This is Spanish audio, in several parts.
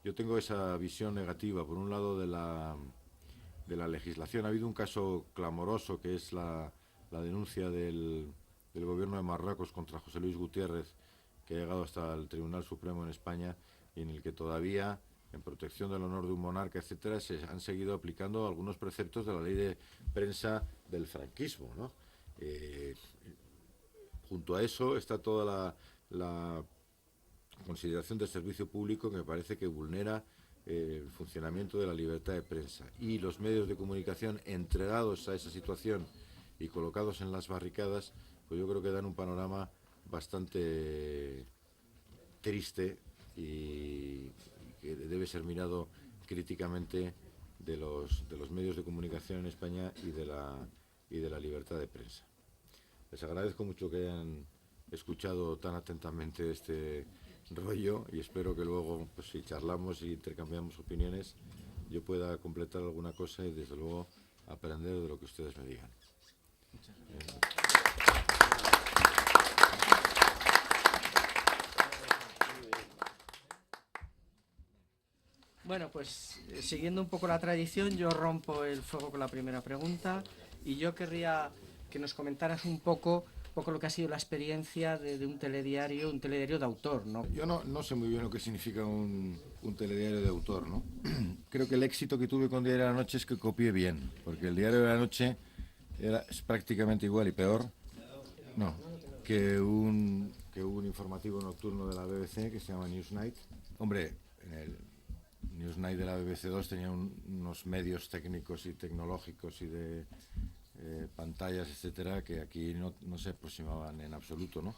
yo tengo esa visión negativa, por un lado, de la legislación. Ha habido un caso clamoroso que es la denuncia del gobierno de Marruecos contra José Luis Gutiérrez, que ha llegado hasta el Tribunal Supremo en España y en el que todavía, en protección del honor de un monarca, etcétera, se han seguido aplicando algunos preceptos de la ley de prensa del franquismo, ¿no? Eh, Junto a eso está toda la consideración del servicio público que me parece que vulnera el funcionamiento de la libertad de prensa, y los medios de comunicación entregados a esa situación y colocados en las barricadas, pues yo creo que dan un panorama bastante triste y que debe ser mirado críticamente de los medios de comunicación en España y de la libertad de prensa. Les agradezco mucho que hayan escuchado tan atentamente este rollo y espero que luego, pues, si charlamos y intercambiamos opiniones, yo pueda completar alguna cosa y desde luego aprender de lo que ustedes me digan. Bueno, pues siguiendo un poco la tradición, yo rompo el fuego con la primera pregunta y yo querría que nos comentaras un poco lo que ha sido la experiencia de un telediario de autor, ¿no? Yo no sé muy bien lo que significa un telediario de autor, ¿no? Creo que el éxito que tuve con Diario de la Noche es que copié bien, porque el Diario de la Noche es prácticamente igual y peor, no, que un informativo nocturno de la BBC que se llama Newsnight. Hombre, en el Newsnight de la BBC 2 tenía unos medios técnicos y tecnológicos y de pantallas, etcétera, que aquí no se aproximaban en absoluto, ¿no?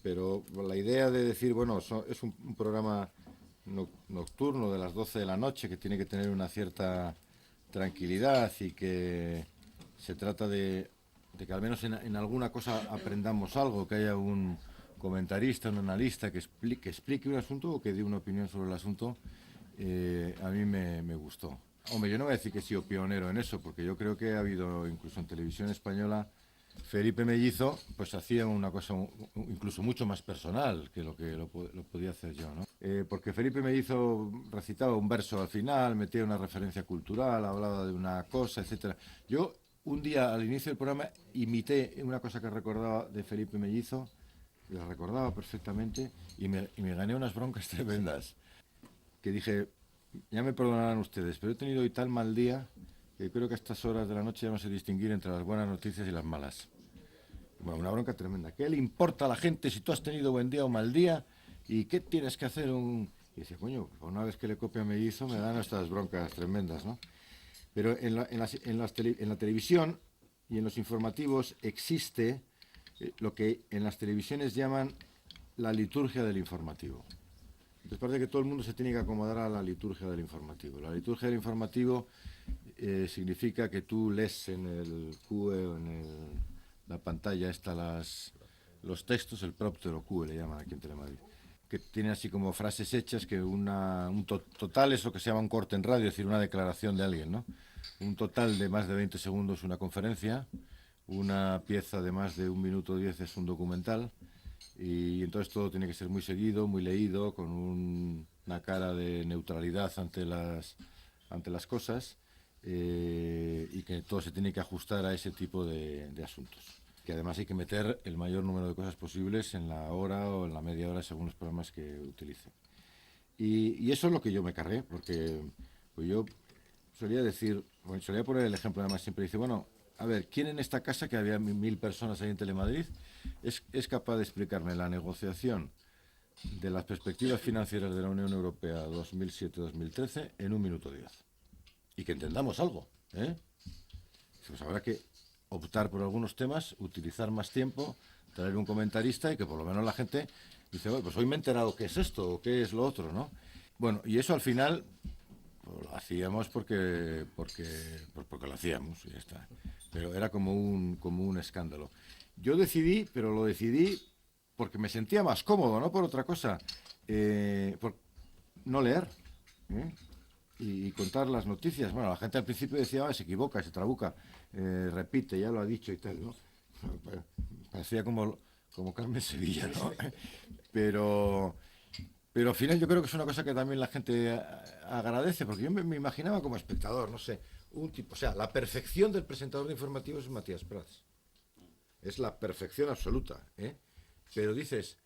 Pero la idea de decir, bueno, es un programa nocturno de las 12 de la noche que tiene que tener una cierta tranquilidad y que se trata de que al menos en alguna cosa aprendamos algo, que haya un comentarista, un analista que explique un asunto o que dé una opinión sobre el asunto, a mí me gustó. Hombre, yo no voy a decir que he sido pionero en eso, porque yo creo que ha habido incluso en televisión española. Felipe Mellizo pues hacía una cosa incluso mucho más personal que lo podía hacer yo, ¿no? Porque Felipe Mellizo recitaba un verso al final, metía una referencia cultural, hablaba de una cosa, etcétera. Yo un día al inicio del programa imité una cosa que recordaba de Felipe Mellizo, la recordaba perfectamente y me gané unas broncas tremendas, que dije, ya me perdonarán ustedes, pero he tenido hoy tal mal día que creo que a estas horas de la noche ya no sé distinguir entre las buenas noticias y las malas. Bueno, una bronca tremenda. ¿Qué le importa a la gente si tú has tenido buen día o mal día? ¿Y qué tienes que hacer Y decía, coño, una vez que le copia me hizo, me dan estas broncas tremendas, ¿no? Pero en la televisión y en los informativos existe lo que en las televisiones llaman la liturgia del informativo. Entonces parece que todo el mundo se tiene que acomodar a la liturgia del informativo. La liturgia del informativo significa que tú lees en el QE o la pantalla los textos, el propter o QE le llaman aquí en Telemadrid, que tiene así como frases hechas, que total es lo que se llama un corte en radio, es decir, una declaración de alguien, ¿no? Un total de más de 20 segundos una conferencia, una pieza de más de 1 minuto 10 es un documental, y entonces todo tiene que ser muy seguido, muy leído, con una cara de neutralidad ante las cosas, y que todo se tiene que ajustar a ese tipo de asuntos. Que además hay que meter el mayor número de cosas posibles en la hora o en la media hora según los programas que utilice. Y eso es lo que yo me cargué, porque pues yo solía poner el ejemplo, además siempre dice, bueno, a ver, ¿quién en esta casa, que había 1000 personas ahí en Telemadrid, es capaz de explicarme la negociación de las perspectivas financieras de la Unión Europea 2007-2013 en 1 minuto 10? Y que entendamos algo, ¿eh? Pues habrá que optar por algunos temas, utilizar más tiempo, traer un comentarista y que por lo menos la gente dice, bueno, pues hoy me he enterado qué es esto o qué es lo otro, ¿no? Bueno, y eso al final pues, lo hacíamos porque lo hacíamos y ya está. Pero era como un escándalo. Yo decidí, pero lo decidí porque me sentía más cómodo, no por otra cosa. Por no leer, ¿eh? Y contar las noticias. Bueno, la gente al principio decía, se equivoca, se trabuca, repite, ya lo ha dicho y tal, ¿no? Parecía como Carmen Sevilla, ¿no? Pero Pero al final yo creo que es una cosa que también la gente agradece, porque yo me imaginaba como espectador, no sé, un tipo, o sea, la perfección del presentador de informativos es Matías Prats. Es la perfección absoluta, ¿eh? Pero dices,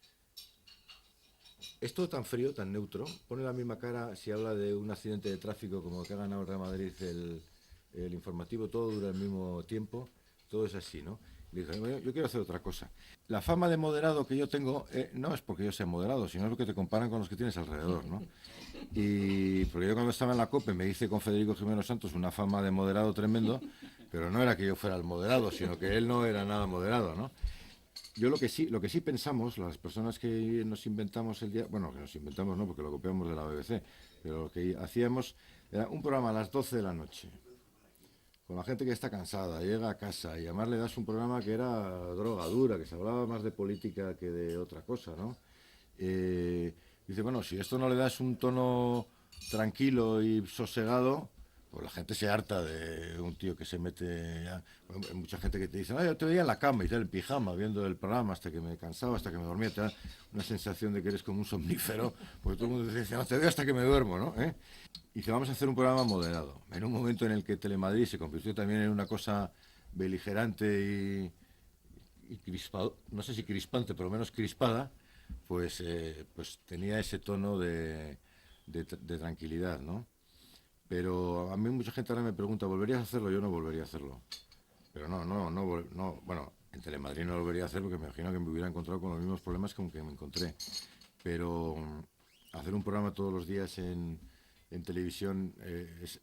es todo tan frío, tan neutro, pone la misma cara si habla de un accidente de tráfico como que ha ganado el Real Madrid el informativo, todo dura el mismo tiempo, todo es así, ¿no? Le dije, "Bueno, yo quiero hacer otra cosa. La fama de moderado que yo tengo no es porque yo sea moderado, sino es lo que te comparan con los que tienes alrededor, ¿no? Y porque yo cuando estaba en la COPE me hice con Federico Jiménez Santos una fama de moderado tremendo, pero no era que yo fuera el moderado, sino que él no era nada moderado, ¿no? Yo lo que sí pensamos, las personas que nos inventamos el día, bueno, que nos inventamos no, porque lo copiamos de la BBC, pero lo que hacíamos era un programa a las 12 de la noche, con la gente que está cansada, llega a casa y además le das un programa que era droga dura, que se hablaba más de política que de otra cosa, ¿no? Dice, bueno, si esto no le das un tono tranquilo y sosegado, pues la gente se harta de un tío que se mete. Hay mucha gente que te dice, yo te veía en la cama y tal, en pijama, viendo el programa hasta que me cansaba, hasta que me dormía. Te da una sensación de que eres como un somnífero, porque todo el mundo te dice, no, te veo hasta que me duermo, ¿no? Y dice, vamos a hacer un programa moderado. En un momento en el que Telemadrid se convirtió también en una cosa beligerante y crispado, no sé si crispante, por lo menos crispada, pues tenía ese tono de tranquilidad, ¿no? Pero a mí mucha gente ahora me pregunta, ¿volverías a hacerlo? Yo no volvería a hacerlo. Pero no, bueno, en Telemadrid no lo volvería a hacer porque me imagino que me hubiera encontrado con los mismos problemas con que me encontré. Pero hacer un programa todos los días en televisión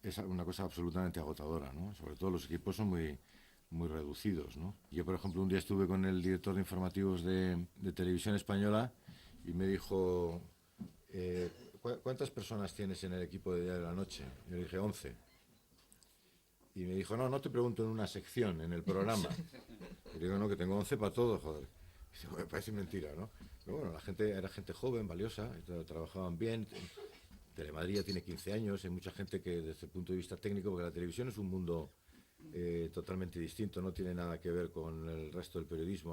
es una cosa absolutamente agotadora, ¿no? Sobre todo los equipos son muy reducidos, ¿no? Yo, por ejemplo, un día estuve con el director de informativos de Televisión Española y me dijo, eh, ¿cuántas personas tienes en el equipo de Día de la Noche? Yo le dije 11. Y me dijo, no, no te pregunto en una sección, en el programa. Y le digo, no, que tengo 11 para todo, joder. Y dice, me parece mentira, ¿no? Pero bueno, la gente era gente joven, valiosa, trabajaban bien. Telemadrid ya tiene 15 años, hay mucha gente que desde el punto de vista técnico, porque la televisión es un mundo totalmente distinto, no tiene nada que ver con el resto del periodismo.